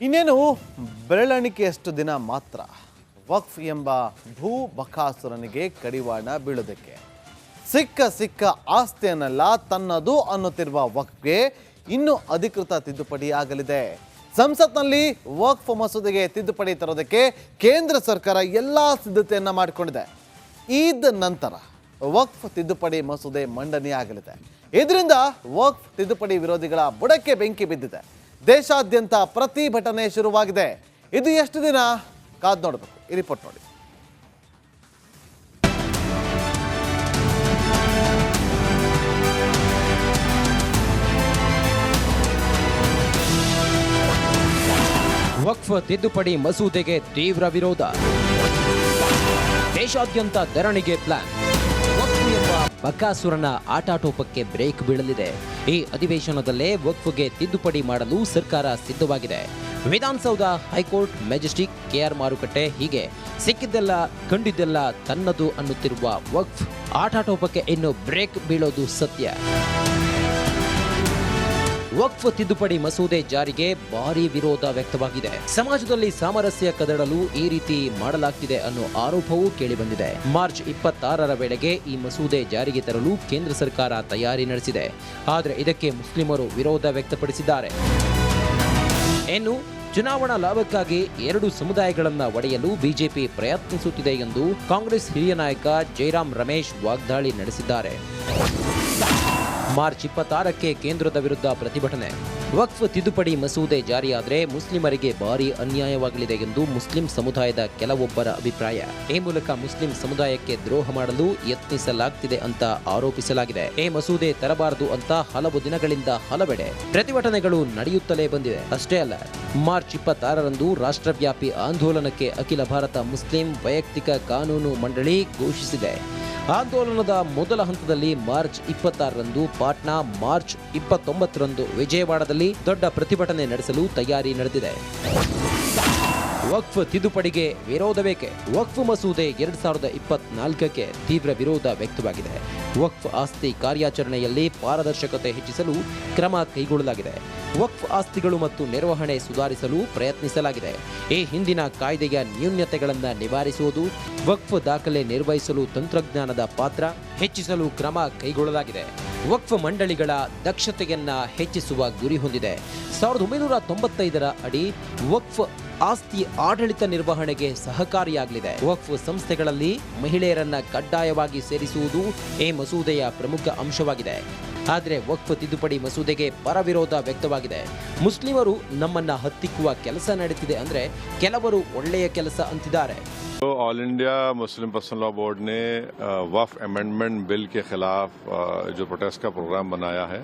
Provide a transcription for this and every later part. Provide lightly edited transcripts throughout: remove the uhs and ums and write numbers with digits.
ಇನ್ನೇನು ಬೆರಳೆಣಿಕೆಯಷ್ಟು ದಿನ ಮಾತ್ರ ವಕ್ಫ್ ಎಂಬ ಭೂ ಬಕಾಸುರನಿಗೆ ಕಡಿವಾಣ ಬೀಳೋದಕ್ಕೆ ಸಿಕ್ಕ ಆಸ್ತಿಯನ್ನೆಲ್ಲ ತನ್ನದು ಅನ್ನುತ್ತಿರುವ ವಕ್ಫ್ಗೆ ಇನ್ನೂ ಅಧಿಕೃತ ತಿದ್ದುಪಡಿ ಆಗಲಿದೆ. ಸಂಸತ್ನಲ್ಲಿ ವಕ್ಫ್ ಮಸೂದೆಗೆ ತಿದ್ದುಪಡಿ ತರೋದಕ್ಕೆ ಕೇಂದ್ರ ಸರ್ಕಾರ ಎಲ್ಲ ಸಿದ್ಧತೆಯನ್ನ ಮಾಡಿಕೊಂಡಿದೆ. ಈದ್ ನಂತರ ವಕ್ಫ್ ತಿದ್ದುಪಡಿ ಮಸೂದೆ ಮಂಡನೆಯಾಗಲಿದೆ. ಇದರಿಂದ ವಕ್ಫ್ ತಿದ್ದುಪಡಿ ವಿರೋಧಿಗಳ ಬುಡಕ್ಕೆ ಬೆಂಕಿ ಬಿದ್ದಿದೆ. ದೇಶಾದ್ಯಂತ ಪ್ರತಿಭಟನೆ ಶುರುವಾಗಿದೆ. ಇದು ಎಷ್ಟು ದಿನ ಕಾದು ನೋಡಬೇಕು. ಈ ರಿಪೋರ್ಟ್ ನೋಡಿ. ವಕ್ಫ್ ತಿದ್ದುಪಡಿ ಮಸೂದೆಗೆ ತೀವ್ರ ವಿರೋಧ. ದೇಶಾದ್ಯಂತ ಧರಣಿಗೆ ಪ್ಲಾನ್. ವಕ್ಫ್ ಎಂಬ ಬಕಾಸುರನ ಆಟಾಟೋಪಕ್ಕೆ ಬ್ರೇಕ್ ಬೀಳಲಿದೆ. ಈ ಅಧಿವೇಶನದಲ್ಲೇ ವಕ್ಫ್ಗೆ ತಿದ್ದುಪಡಿ ಮಾಡಲು ಸರ್ಕಾರ ಸಿದ್ಧವಾಗಿದೆ. ವಿಧಾನಸೌಧ, ಹೈಕೋರ್ಟ್, ಮೆಜೆಸ್ಟಿಕ್, ಕೆಆರ್ ಮಾರುಕಟ್ಟೆ ಹೀಗೆ ಸಿಕ್ಕಿದ್ದೆಲ್ಲ ಕಂಡಿದ್ದೆಲ್ಲ ತನ್ನದು ಅನ್ನುತ್ತಿರುವ ವಕ್ಫ್ ಆಟಾಟೋಪಕ್ಕೆ ಇನ್ನು ಬ್ರೇಕ್ ಬೀಳೋದು ಸತ್ಯ. ವಕ್ಫ್ ತಿದ್ದುಪಡಿ ಮಸೂದೆ ಜಾರಿಗೆ ಭಾರೀ ವಿರೋಧ ವ್ಯಕ್ತವಾಗಿದೆ. ಸಮಾಜದಲ್ಲಿ ಸಾಮರಸ್ಯ ಕದಡಲು ಈ ರೀತಿ ಮಾಡಲಾಗ್ತಿದೆ ಅನ್ನೋ ಆರೋಪವೂ ಕೇಳಿಬಂದಿದೆ. ಮಾರ್ಚ್ 26ರ ವೇಳೆಗೆ ಈ ಮಸೂದೆ ಜಾರಿಗೆ ತರಲು ಕೇಂದ್ರ ಸರ್ಕಾರ ತಯಾರಿ ನಡೆಸಿದೆ. ಆದರೆ ಇದಕ್ಕೆ ಮುಸ್ಲಿಮರು ವಿರೋಧ ವ್ಯಕ್ತಪಡಿಸಿದ್ದಾರೆ. ಇನ್ನು ಚುನಾವಣಾ ಲಾಭಕ್ಕಾಗಿ ಎರಡು ಸಮುದಾಯಗಳನ್ನ ಒಡೆಯಲು ಬಿಜೆಪಿ ಪ್ರಯತ್ನಿಸುತ್ತಿದೆ ಎಂದು ಕಾಂಗ್ರೆಸ್ ಹಿರಿಯ ನಾಯಕ ಜೈರಾಮ್ ರಮೇಶ್ ವಾಗ್ದಾಳಿ ನಡೆಸಿದ್ದಾರೆ. ಮಾರ್ಚ್ 26ಕ್ಕೆ ಕೇಂದ್ರದ ವಿರುದ್ಧ ಪ್ರತಿಭಟನೆ. ವಕ್ಫ್ ತಿದ್ದುಪಡಿ ಮಸೂದೆ ಜಾರಿಯಾದರೆ ಮುಸ್ಲಿಮರಿಗೆ ಭಾರೀ ಅನ್ಯಾಯವಾಗಲಿದೆ ಎಂದು ಮುಸ್ಲಿಂ ಸಮುದಾಯದ ಕೆಲವೊಬ್ಬರ ಅಭಿಪ್ರಾಯ. ಈ ಮೂಲಕ ಮುಸ್ಲಿಂ ಸಮುದಾಯಕ್ಕೆ ದ್ರೋಹ ಮಾಡಲು ಯತ್ನಿಸಲಾಗ್ತಿದೆ ಅಂತ ಆರೋಪಿಸಲಾಗಿದೆ. ಈ ಮಸೂದೆ ತರಬಾರದು ಅಂತ ಹಲವು ದಿನಗಳಿಂದ ಹಲವೆಡೆ ಪ್ರತಿಭಟನೆಗಳು ನಡೆಯುತ್ತಲೇ ಬಂದಿದೆ. ಅಷ್ಟೇ ಅಲ್ಲ, ಮಾರ್ಚ್ 26ರಂದು ರಾಷ್ಟ್ರವ್ಯಾಪಿ ಆಂದೋಲನಕ್ಕೆ ಅಖಿಲ ಭಾರತ ಮುಸ್ಲಿಂ ವೈಯಕ್ತಿಕ ಕಾನೂನು ಮಂಡಳಿ ಘೋಷಿಸಿದೆ. ಆಂದೋಲನದ ಮೊದಲ ಹಂತದಲ್ಲಿ ಮಾರ್ಚ್ 26ರಂದು ಪಾಟ್ನಾ, ಮಾರ್ಚ್ 29ರಂದು ವಿಜಯವಾಡದಲ್ಲಿ ದೊಡ್ಡ ಪ್ರತಿಭಟನೆ ನಡೆಸಲು ತಯಾರಿ ನಡೆದಿದೆ. ವಕ್ಫ್ ತಿದ್ದುಪಡಿಗೆ ವಿರೋಧ ಬೇಕೆ? ವಕ್ಫ್ ಮಸೂದೆ 2024ಕ್ಕೆ ತೀವ್ರ ವಿರೋಧ ವ್ಯಕ್ತವಾಗಿದೆ. ವಕ್ಫ್ ಆಸ್ತಿ ಕಾರ್ಯಾಚರಣೆಯಲ್ಲಿ ಪಾರದರ್ಶಕತೆ ಹೆಚ್ಚಿಸಲು ಕ್ರಮ ಕೈಗೊಳ್ಳಲಾಗಿದೆ. ವಕ್ಫ್ ಆಸ್ತಿಗಳು ಮತ್ತು ನಿರ್ವಹಣೆ ಸುಧಾರಿಸಲು ಪ್ರಯತ್ನಿಸಲಾಗಿದೆ. ಈ ಹಿಂದಿನ ಕಾಯ್ದೆಯ ನ್ಯೂನತೆಗಳನ್ನು ನಿವಾರಿಸುವುದು, ವಕ್ಫ್ ದಾಖಲೆ ನಿರ್ವಹಿಸಲು ತಂತ್ರಜ್ಞಾನದ ಪಾತ್ರ ಹೆಚ್ಚಿಸಲು ಕ್ರಮ ಕೈಗೊಳ್ಳಲಾಗಿದೆ. ವಕ್ಫ್ ಮಂಡಳಿಗಳ ದಕ್ಷತೆಯನ್ನ ಹೆಚ್ಚಿಸುವ ಗುರಿ ಹೊಂದಿದೆ. 1995ರ ಅಡಿ ವಕ್ಫ್ ಆಸ್ತಿ ಆಡಳಿತ ನಿರ್ವಹಣೆಗೆ ಸಹಕಾರಿಯಾಗಲಿದೆ. ವಕ್ಫ್ ಸಂಸ್ಥೆಗಳಲ್ಲಿ ಮಹಿಳೆಯರನ್ನ ಕಡ್ಡಾಯವಾಗಿ ಸೇರಿಸುವುದು ಈ ಮಸೂದೆಯ ಪ್ರಮುಖ ಅಂಶವಾಗಿದೆ. ಆದರೆ ವಕ್ಫ್ ತಿದ್ದುಪಡಿ ಮಸೂದೆಗೆ ಪರವಿರೋಧ ವ್ಯಕ್ತವಾಗಿದೆ. ಮುಸ್ಲಿಮರು ನಮ್ಮನ್ನ ಹತ್ತಿಕ್ಕುವ ಕೆಲಸ ನಡೀತಿದೆ ಅಂದ್ರೆ ಕೆಲವರು ಒಳ್ಳೆಯ ಕೆಲಸ ಅಂತಿದ್ದಾರೆ. All India Muslim personal law board ने वक्फ अमेंडमेंट बिल के खिलाफ जो प्रोटेस्ट का प्रोग्राम बनाया है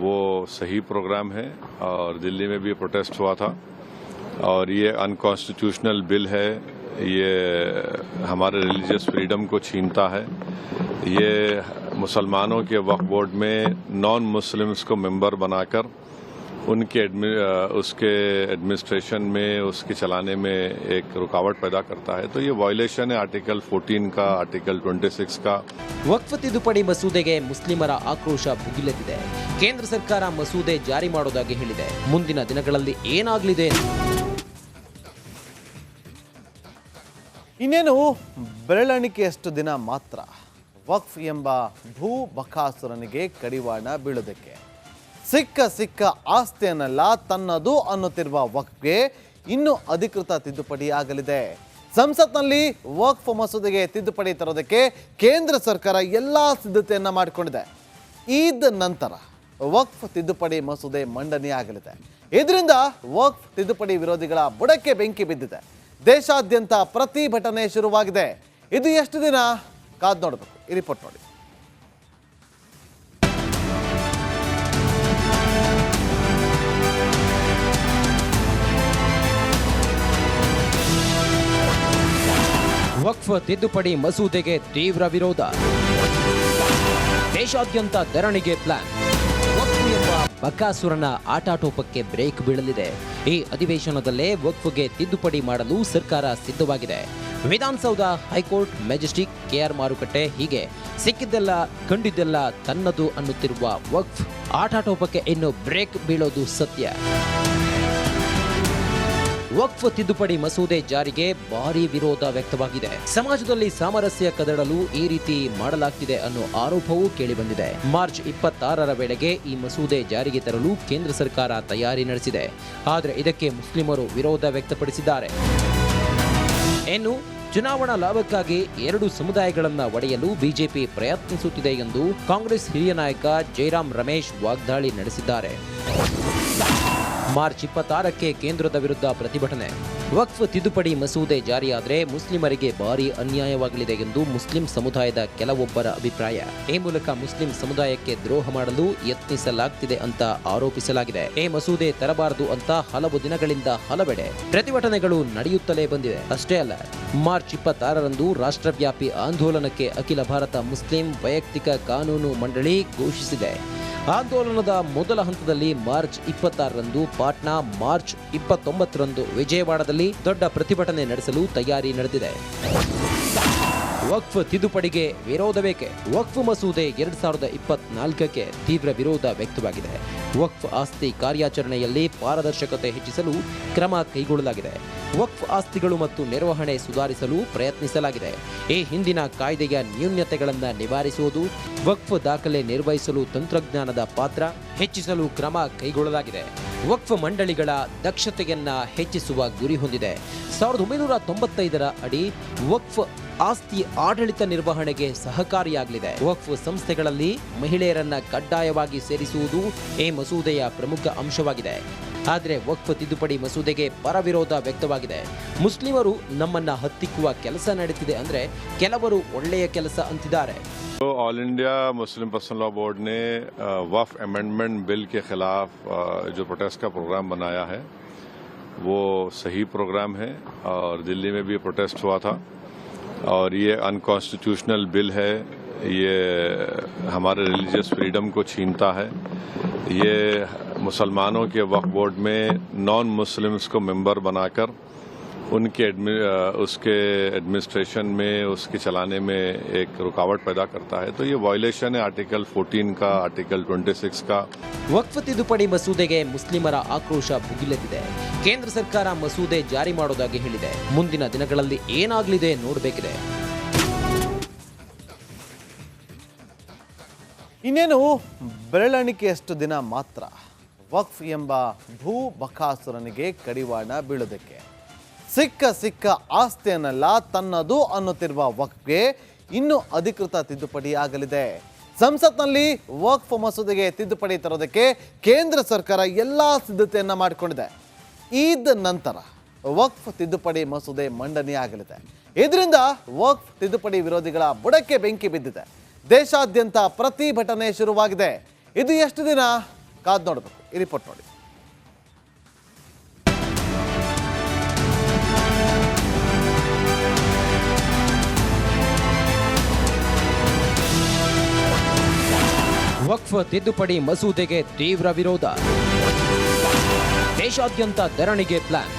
वो सही प्रोग्राम है और दिल्ली में भी प्रोटेस्ट हुआ था और ये अनकॉन्स्टिट्यूशनल बिल है. ये हमारे रिलीजियस फ्रीडम को छीनता है. ये मुसलमानों के वक्फ बोर्ड में नॉन मुस्लिम्स को मेंबर बनाकर उनके उसके एडमिनिस्ट्रेशन में, उसके चलाने में एक रुकावट पैदा करता है. तो ये वायलेशन है आर्टिकल 14 का, आर्टिकल 26 का. ವಕ್ಫ್ ತಿದ್ದುಪಡಿ ಮಸೂದೆಗೆ ಮುಸ್ಲಿಮರ ಆಕ್ರೋಶ ಭುಗಿಲೆದ್ದಿದೆ. ಕೇಂದ್ರ ಸರ್ಕಾರ ಮಸೂದೆ ಜಾರಿ ಮಾಡೋದಾಗಿ ಹೇಳಿದೆ. ಮುಂದಿನ ದಿನಗಳಲ್ಲಿ ಏನಾಗಲಿದೆ? ಇನ್ನೇನು ಬೆರಳೆಣಿಕೆಯಷ್ಟು ದಿನ ಮಾತ್ರ ವಕ್ಫ್ ಎಂಬ ಭೂ ಬಕಾಸುರನಿಗೆ ಕಡಿವಾಣ ಬೀಳೋದಕ್ಕೆ ಸಿಕ್ಕ ಆಸ್ತಿಯನ್ನೆಲ್ಲ ತನ್ನದು ಅನ್ನುತ್ತಿರುವ ವಕ್ಫ್ಗೆ ಇನ್ನೂ ಅಧಿಕೃತ ತಿದ್ದುಪಡಿ ಆಗಲಿದೆ. ಸಂಸತ್ನಲ್ಲಿ ವಕ್ಫ್ ಮಸೂದೆಗೆ ತಿದ್ದುಪಡಿ ತರೋದಕ್ಕೆ ಕೇಂದ್ರ ಸರ್ಕಾರ ಎಲ್ಲ ಸಿದ್ಧತೆಯನ್ನ ಮಾಡಿಕೊಂಡಿದೆ. ಈದ್ ನಂತರ ವಕ್ಫ್ ತಿದ್ದುಪಡಿ ಮಸೂದೆ ಮಂಡನೆಯಾಗಲಿದೆ. ಇದರಿಂದ ವಕ್ಫ್ ತಿದ್ದುಪಡಿ ವಿರೋಧಿಗಳ ಬುಡಕ್ಕೆ ಬೆಂಕಿ ಬಿದ್ದಿದೆ. ದೇಶಾದ್ಯಂತ ಪ್ರತಿಭಟನೆ ಶುರುವಾಗಿದೆ. ಇದು ಎಷ್ಟು ದಿನ ಕಾದು ನೋಡಬೇಕು. ಈ ರಿಪೋರ್ಟ್ ನೋಡಿ. ವಕ್ಫ್ ತಿದ್ದುಪಡಿ ಮಸೂದೆಗೆ ತೀವ್ರ ವಿರೋಧ. ದೇಶಾದ್ಯಂತ ಧರಣಿಗೆ ಪ್ಲಾನ್. ವಕ್ಫ್ ಎಂಬ ಬಕಾಸುರನ ಆಟಾಟೋಪಕ್ಕೆ ಬ್ರೇಕ್ ಬೀಳಲಿದೆ. ಈ ಅಧಿವೇಶನದಲ್ಲೇ ವಕ್ಫ್ಗೆ ತಿದ್ದುಪಡಿ ಮಾಡಲು ಸರ್ಕಾರ ಸಿದ್ಧವಾಗಿದೆ. ವಿಧಾನಸೌಧ, ಹೈಕೋರ್ಟ್, ಮೆಜೆಸ್ಟಿಕ್, ಕೆಆರ್ ಮಾರುಕಟ್ಟೆ ಹೀಗೆ ಸಿಕ್ಕಿದ್ದೆಲ್ಲ ಕಂಡಿದ್ದೆಲ್ಲ ತನ್ನದು ಅನ್ನುತ್ತಿರುವ ವಕ್ಫ್ ಆಟಾಟೋಪಕ್ಕೆ ಇನ್ನು ಬ್ರೇಕ್ ಬೀಳೋದು ಸತ್ಯ. ವಕ್ಫ್ ತಿದ್ದುಪಡಿ ಮಸೂದೆ ಜಾರಿಗೆ ಭಾರೀ ವಿರೋಧ ವ್ಯಕ್ತವಾಗಿದೆ. ಸಮಾಜದಲ್ಲಿ ಸಾಮರಸ್ಯ ಕದಡಲು ಈ ರೀತಿ ಮಾಡಲಾಗ್ತಿದೆ ಅನ್ನೋ ಆರೋಪವೂ ಕೇಳಿಬಂದಿದೆ. ಮಾರ್ಚ್ 26ರ ವೇಳೆಗೆ ಈ ಮಸೂದೆ ಜಾರಿಗೆ ತರಲು ಕೇಂದ್ರ ಸರ್ಕಾರ ತಯಾರಿ ನಡೆಸಿದೆ. ಆದರೆ ಇದಕ್ಕೆ ಮುಸ್ಲಿಮರು ವಿರೋಧ ವ್ಯಕ್ತಪಡಿಸಿದ್ದಾರೆ. ಇನ್ನು ಚುನಾವಣಾ ಲಾಭಕ್ಕಾಗಿ ಎರಡು ಸಮುದಾಯಗಳನ್ನು ಒಡೆಯಲು ಬಿಜೆಪಿ ಪ್ರಯತ್ನಿಸುತ್ತಿದೆ ಎಂದು ಕಾಂಗ್ರೆಸ್ ಹಿರಿಯ ನಾಯಕ ಜೈರಾಮ್ ರಮೇಶ್ ವಾಗ್ದಾಳಿ ನಡೆಸಿದ್ದಾರೆ. ಮಾರ್ಚ್ 26ಕ್ಕೆ ಕೇಂದ್ರದ ವಿರುದ್ಧ ಪ್ರತಿಭಟನೆ. ವಕ್ಫ್ ತಿದ್ದುಪಡಿ ಮಸೂದೆ ಜಾರಿಯಾದರೆ ಮುಸ್ಲಿಮರಿಗೆ ಭಾರೀ ಅನ್ಯಾಯವಾಗಲಿದೆ ಎಂದು ಮುಸ್ಲಿಂ ಸಮುದಾಯದ ಕೆಲವೊಬ್ಬರ ಅಭಿಪ್ರಾಯ. ಈ ಮೂಲಕ ಮುಸ್ಲಿಂ ಸಮುದಾಯಕ್ಕೆ ದ್ರೋಹ ಮಾಡಲು ಯತ್ನಿಸಲಾಗ್ತಿದೆ ಅಂತ ಆರೋಪಿಸಲಾಗಿದೆ. ಈ ಮಸೂದೆ ತರಬಾರದು ಅಂತ ಹಲವು ದಿನಗಳಿಂದ ಹಲವೆಡೆ ಪ್ರತಿಭಟನೆಗಳು ನಡೆಯುತ್ತಲೇ ಬಂದಿವೆ. ಅಷ್ಟೇ ಅಲ್ಲ, ಮಾರ್ಚ್ 26ರಂದು ರಾಷ್ಟ್ರವ್ಯಾಪಿ ಆಂದೋಲನಕ್ಕೆ ಅಖಿಲ ಭಾರತ ಮುಸ್ಲಿಂ ವೈಯಕ್ತಿಕ ಕಾನೂನು ಮಂಡಳಿ ಘೋಷಿಸಿದೆ. ಆಂದೋಲನದ ಮೊದಲ ಹಂತದಲ್ಲಿ ಮಾರ್ಚ್ 26ರಂದು ಪಾಟ್ನಾ, ಮಾರ್ಚ್ 29ರಂದು ವಿಜಯವಾಡದಲ್ಲಿ ದೊಡ್ಡ ಪ್ರತಿಭಟನೆ ನಡೆಸಲು ತಯಾರಿ ನಡೆದಿದೆ. ವಕ್ಫ್ ತಿದ್ದುಪಡಿಗೆ ವಿರೋಧ ಬೇಕೆ? ವಕ್ಫ್ ಮಸೂದೆ 2024ಕ್ಕೆ ತೀವ್ರ ವಿರೋಧ ವ್ಯಕ್ತವಾಗಿದೆ. ವಕ್ಫ್ ಆಸ್ತಿ ಕಾರ್ಯಾಚರಣೆಯಲ್ಲಿ ಪಾರದರ್ಶಕತೆ ಹೆಚ್ಚಿಸಲು ಕ್ರಮ ಕೈಗೊಳ್ಳಲಾಗಿದೆ. ವಕ್ಫ್ ಆಸ್ತಿಗಳು ಮತ್ತು ನಿರ್ವಹಣೆ ಸುಧಾರಿಸಲು ಪ್ರಯತ್ನಿಸಲಾಗಿದೆ. ಈ ಹಿಂದಿನ ಕಾಯ್ದೆಯ ನ್ಯೂನತೆಗಳನ್ನು ನಿವಾರಿಸುವುದು, ವಕ್ಫ್ ದಾಖಲೆ ನಿರ್ವಹಿಸಲು ತಂತ್ರಜ್ಞಾನದ ಪಾತ್ರ ಹೆಚ್ಚಿಸಲು ಕ್ರಮ ಕೈಗೊಳ್ಳಲಾಗಿದೆ. ವಕ್ಫ್ ಮಂಡಳಿಗಳ ದಕ್ಷತೆಯನ್ನ ಹೆಚ್ಚಿಸುವ ಗುರಿ ಹೊಂದಿದೆ. 1995ರ ಅಡಿ ವಕ್ಫ್ ಆಸ್ತಿ ಆಡಳಿತ ನಿರ್ವಹಣೆಗೆ ಸಹಕಾರಿಯಾಗಲಿದೆ. ವಕ್ಫ್ ಸಂಸ್ಥೆಗಳಲ್ಲಿ ಮಹಿಳೆಯರನ್ನ ಕಡ್ಡಾಯವಾಗಿ ಸೇರಿಸುವುದು ಈ ಮಸೂದೆಯ ಪ್ರಮುಖ ಅಂಶವಾಗಿದೆ. ಆದರೆ ವಕ್ಫ್ ತಿದ್ದುಪಡಿ ಮಸೂದೆಗೆ ಪರವಿರೋಧ ವ್ಯಕ್ತವಾಗಿದೆ. ಮುಸ್ಲಿಮರು ನಮ್ಮನ್ನ ಹತ್ತಿಕ್ಕುವ ಕೆಲಸ ನಡೀತಿದೆ ಅಂದ್ರೆ ಕೆಲವರು ಒಳ್ಳೆಯ ಕೆಲಸ ಅಂತಿದ್ದಾರೆ. All India Muslim personal law board ने वक्फ अमेंडमेंट बिल के खिलाफ जो प्रोटेस्ट का प्रोग्राम बनाया है वो सही प्रोग्राम है और दिल्ली में भी प्रोटेस्ट हुआ था और ये अनकॉन्स्टिट्यूशनल बिल है. ये हमारे रिलीजियस फ्रीडम को छीनता है. ये मुसलमानों के वक्फ बोर्ड में नॉन मुस्लिम्स को मेंबर बनाकर उनके उसके एडमिनिस्ट्रेशन में, उसके चलाने में एक रुकावट पैदा करता है. तो ये वायलेशन है आर्टिकल 14 का, आर्टिकल 26 का. ವಕ್ಫ್ ತಿದ್ದುಪಡಿ ಮಸೂದೆಗೆ ಮುಸ್ಲಿಮರ ಆಕ್ರೋಶ ಭುಗಿಲೆದ್ದಿದೆ. ಕೇಂದ್ರ ಸರ್ಕಾರ ಮಸೂದೆ ಜಾರಿ ಮಾಡೋದಾಗಿ ಹೇಳಿದೆ. ಮುಂದಿನ ದಿನಗಳಲ್ಲಿ ಏನಾಗಲಿದೆ ನೋಡಬೇಕಿದೆ. ಇನ್ನೇನು ಬೆರಳೆಣಿಕೆಯಷ್ಟು ದಿನ ಮಾತ್ರ ವಕ್ಫ್ ಎಂಬ ಭೂ ಬಕಾಸುರನಿಗೆ ಕಡಿವಾಣ ಬೀಳೋದಕ್ಕೆ. ಸಿಕ್ಕ ಆಸ್ತಿಯನ್ನೆಲ್ಲ ತನ್ನದು ಅನ್ನುತ್ತಿರುವ ವಕ್ಫ್ಗೆ ಇನ್ನೂ ಅಧಿಕೃತ ತಿದ್ದುಪಡಿ ಆಗಲಿದೆ. ಸಂಸತ್ನಲ್ಲಿ ವಕ್ಫ್ ಮಸೂದೆಗೆ ತಿದ್ದುಪಡಿ ತರೋದಕ್ಕೆ ಕೇಂದ್ರ ಸರ್ಕಾರ ಎಲ್ಲ ಸಿದ್ಧತೆಯನ್ನು ಮಾಡಿಕೊಂಡಿದೆ. ಈದ್ ನಂತರ ವಕ್ಫ್ ತಿದ್ದುಪಡಿ ಮಸೂದೆ ಮಂಡನೆಯಾಗಲಿದೆ. ಇದರಿಂದ ವಕ್ಫ್ ತಿದ್ದುಪಡಿ ವಿರೋಧಿಗಳ ಬುಡಕ್ಕೆ ಬೆಂಕಿ ಬಿದ್ದಿದೆ. ದೇಶಾದ್ಯಂತ ಪ್ರತಿಭಟನೆ ಶುರುವಾಗಿದೆ. ಇದು ಎಷ್ಟು ದಿನ ಕಾದು ನೋಡಬೇಕು. ಈ ರಿಪೋರ್ಟ್ ನೋಡಿ. ವಕ್ಫ್ ತಿದ್ದುಪಡಿ ಮಸೂದೆಗೆ ತೀವ್ರ ವಿರೋಧ. ದೇಶಾದ್ಯಂತ ಧರಣಿಗೆ ಪ್ಲಾನ್.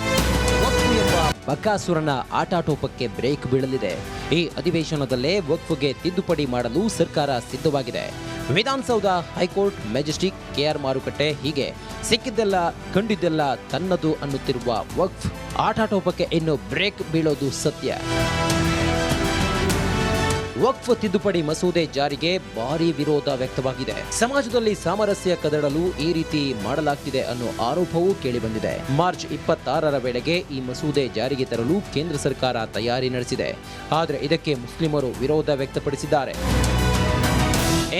ವಕ್ಫ್ ಎಂಬ ಬಕಾಸುರನ ಆಟಾಟೋಪಕ್ಕೆ ಬ್ರೇಕ್ ಬೀಳಲಿದೆ. ಈ ಅಧಿವೇಶನದಲ್ಲೇ ವಕ್ಫ್ಗೆ ತಿದ್ದುಪಡಿ ಮಾಡಲು ಸರ್ಕಾರ ಸಿದ್ಧವಾಗಿದೆ. ವಿಧಾನಸೌಧ, ಹೈಕೋರ್ಟ್, ಮೆಜೆಸ್ಟಿಕ್, ಕೆಆರ್ ಮಾರುಕಟ್ಟೆ ಹೀಗೆ ಸಿಕ್ಕಿದ್ದೆಲ್ಲ ಕಂಡಿದ್ದೆಲ್ಲ ತನ್ನದು ಅನ್ನುತ್ತಿರುವ ವಕ್ಫ್ ಆಟಾಟೋಪಕ್ಕೆ ಇನ್ನು ಬ್ರೇಕ್ ಬೀಳೋದು ಸತ್ಯ. ವಕ್ಫ್ ತಿದ್ದುಪಡಿ ಮಸೂದೆ ಜಾರಿಗೆ ಭಾರೀ ವಿರೋಧ ವ್ಯಕ್ತವಾಗಿದೆ. ಸಮಾಜದಲ್ಲಿ ಸಾಮರಸ್ಯ ಕದಡಲು ಈ ರೀತಿ ಮಾಡಲಾಗ್ತಿದೆ ಅನ್ನೋ ಆರೋಪವೂ ಕೇಳಿಬಂದಿದೆ. ಮಾರ್ಚ್ 26ರ ವೇಳೆಗೆ ಈ ಮಸೂದೆ ಜಾರಿಗೆ ತರಲು ಕೇಂದ್ರ ಸರ್ಕಾರ ತಯಾರಿ ನಡೆಸಿದೆ. ಆದರೆ ಇದಕ್ಕೆ ಮುಸ್ಲಿಮರು ವಿರೋಧ ವ್ಯಕ್ತಪಡಿಸಿದ್ದಾರೆ.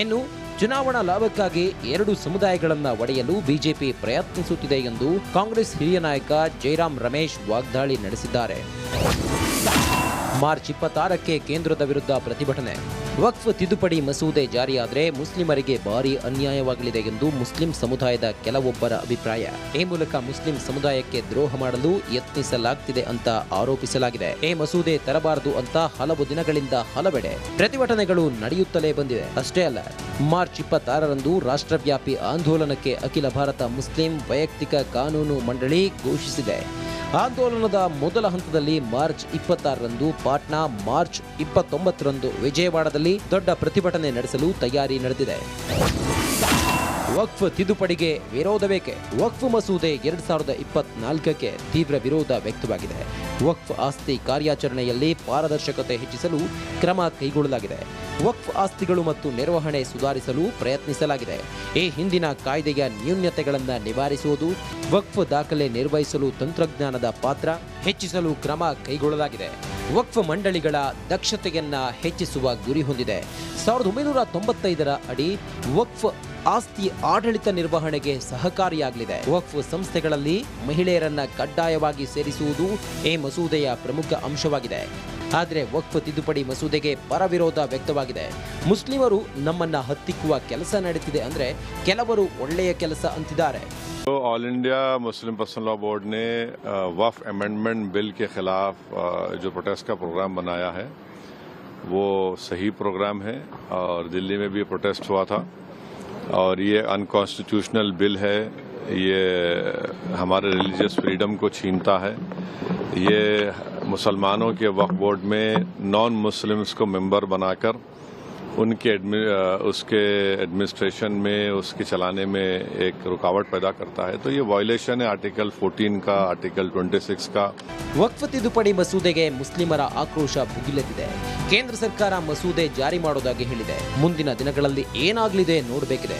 ಇನ್ನು ಚುನಾವಣಾ ಲಾಭಕ್ಕಾಗಿ ಎರಡು ಸಮುದಾಯಗಳನ್ನು ಒಡೆಯಲು ಬಿಜೆಪಿ ಪ್ರಯತ್ನಿಸುತ್ತಿದೆ ಎಂದು ಕಾಂಗ್ರೆಸ್ ಹಿರಿಯ ನಾಯಕ ಜೈರಾಮ್ ರಮೇಶ್ ವಾಗ್ದಾಳಿ ನಡೆಸಿದ್ದಾರೆ. ಮಾರ್ಚ್ 26ಕ್ಕೆ ಕೇಂದ್ರದ ವಿರುದ್ಧ ಪ್ರತಿಭಟನೆ. ವಕ್ಫ್ ತಿದ್ದುಪಡಿ ಮಸೂದೆ ಜಾರಿಯಾದರೆ ಮುಸ್ಲಿಮರಿಗೆ ಭಾರೀ ಅನ್ಯಾಯವಾಗಲಿದೆ ಎಂದು ಮುಸ್ಲಿಂ ಸಮುದಾಯದ ಕೆಲವೊಬ್ಬರ ಅಭಿಪ್ರಾಯ. ಈ ಮೂಲಕ ಮುಸ್ಲಿಂ ಸಮುದಾಯಕ್ಕೆ ದ್ರೋಹ ಮಾಡಲು ಯತ್ನಿಸಲಾಗ್ತಿದೆ ಅಂತ ಆರೋಪಿಸಲಾಗಿದೆ. ಈ ಮಸೂದೆ ತರಬಾರದು ಅಂತ ಹಲವು ದಿನಗಳಿಂದ ಹಲವೆಡೆ ಪ್ರತಿಭಟನೆಗಳು ನಡೆಯುತ್ತಲೇ ಬಂದಿವೆ. ಅಷ್ಟೇ ಅಲ್ಲ, ಮಾರ್ಚ್ 26ರಂದು ರಾಷ್ಟ್ರವ್ಯಾಪಿ ಆಂದೋಲನಕ್ಕೆ ಅಖಿಲ ಭಾರತ ಮುಸ್ಲಿಂ ವೈಯಕ್ತಿಕ ಕಾನೂನು ಮಂಡಳಿ ಘೋಷಿಸಿದೆ. ಆಂದೋಲನದ ಮೊದಲ ಹಂತದಲ್ಲಿ ಮಾರ್ಚ್ 26ರಂದು ಪಾಟ್ನಾ, ಮಾರ್ಚ್ 29ರಂದು ವಿಜಯವಾಡದಲ್ಲಿ ದೊಡ್ಡ ಪ್ರತಿಭಟನೆ ನಡೆಸಲು ತಯಾರಿ ನಡೆದಿದೆ. ವಕ್ಫ್ ತಿದ್ದುಪಡಿಗೆ ವಿರೋಧ ಬೇಕೆ? ವಕ್ಫ್ ಮಸೂದೆ 2024ಕ್ಕೆ ತೀವ್ರ ವಿರೋಧ ವ್ಯಕ್ತವಾಗಿದೆ. ವಕ್ಫ್ ಆಸ್ತಿ ಕಾರ್ಯಾಚರಣೆಯಲ್ಲಿ ಪಾರದರ್ಶಕತೆ ಹೆಚ್ಚಿಸಲು ಕ್ರಮ ಕೈಗೊಳ್ಳಲಾಗಿದೆ. ವಕ್ಫ್ ಆಸ್ತಿಗಳು ಮತ್ತು ನಿರ್ವಹಣೆ ಸುಧಾರಿಸಲು ಪ್ರಯತ್ನಿಸಲಾಗಿದೆ. ಈ ಹಿಂದಿನ ಕಾಯ್ದೆಯ ನ್ಯೂನತೆಗಳನ್ನು ನಿವಾರಿಸುವುದು, ವಕ್ಫ್ ದಾಖಲೆ ನಿರ್ವಹಿಸಲು ತಂತ್ರಜ್ಞಾನದ ಪಾತ್ರ ಹೆಚ್ಚಿಸಲು ಕ್ರಮ ಕೈಗೊಳ್ಳಲಾಗಿದೆ. ವಕ್ಫ್ ಮಂಡಳಿಗಳ ದಕ್ಷತೆಯನ್ನ ಹೆಚ್ಚಿಸುವ ಗುರಿ ಹೊಂದಿದೆ. 1995ರ ಅಡಿ ವಕ್ಫ್ ಆಸ್ತಿ ಆಡಳಿತ ನಿರ್ವಹಣೆಗೆ ಸಹಕಾರಿಯಾಗಲಿದೆ. ವಕ್ಫ್ ಸಂಸ್ಥೆಗಳಲ್ಲಿ ಮಹಿಳೆಯರನ್ನ ಕಡ್ಡಾಯವಾಗಿ ಸೇರಿಸುವುದು ಈ ಮಸೂದೆಯ ಪ್ರಮುಖ ಅಂಶವಾಗಿದೆ. ಆದರೆ ವಕ್ಫ್ ತಿದ್ದುಪಡಿ ಮಸೂದೆಗೆ ಪರವಿರೋಧ ವ್ಯಕ್ತವಾಗಿದೆ. ಮುಸ್ಲಿಮರು ನಮ್ಮನ್ನ ಹತ್ತಿಕ್ಕುವ ಕೆಲಸ ನಡೀತಿದೆ ಅಂದ್ರೆ ಕೆಲವರು ಒಳ್ಳೆಯ ಕೆಲಸ ಅಂತಿದ್ದಾರೆ. तो all India Muslim personal law board ने वक्फ अमेंडमेंट बिल के खिलाफ जो प्रोटेस्ट का प्रोग्राम बनाया है वो सही प्रोग्राम है और दिल्ली में भी प्रोटेस्ट हुआ था और ये अनकॉन्स्टिट्यूशनल बिल है. ये हमारे रिलीजियस फ्रीडम को छीनता है. ये मुसलमानों के वक्फ बोर्ड में नॉन मुस्लिम्स को मेंबर बनाकर उनके उसके एडमिनिस्ट्रेशन में उसके चलाने में एक रुकावट पैदा करता है. तो ये वायलेशन है आर्टिकल 14 का, आर्टिकल 26 का. ವಕ್ಫ್ ತಿದ್ದುಪಡಿ ಮಸೂದೆಗೆ ಮುಸ್ಲಿಮರ ಆಕ್ರೋಶ ಭುಗಿಲೆದ್ದಿದೆ. ಕೇಂದ್ರ ಸರ್ಕಾರ ಮಸೂದೆ ಜಾರಿ ಮಾಡೋದಾಗಿ ಹೇಳಿದೆ. ಮುಂದಿನ ದಿನಗಳಲ್ಲಿ ಏನಾಗಲಿದೆ ನೋಡಬೇಕಿದೆ.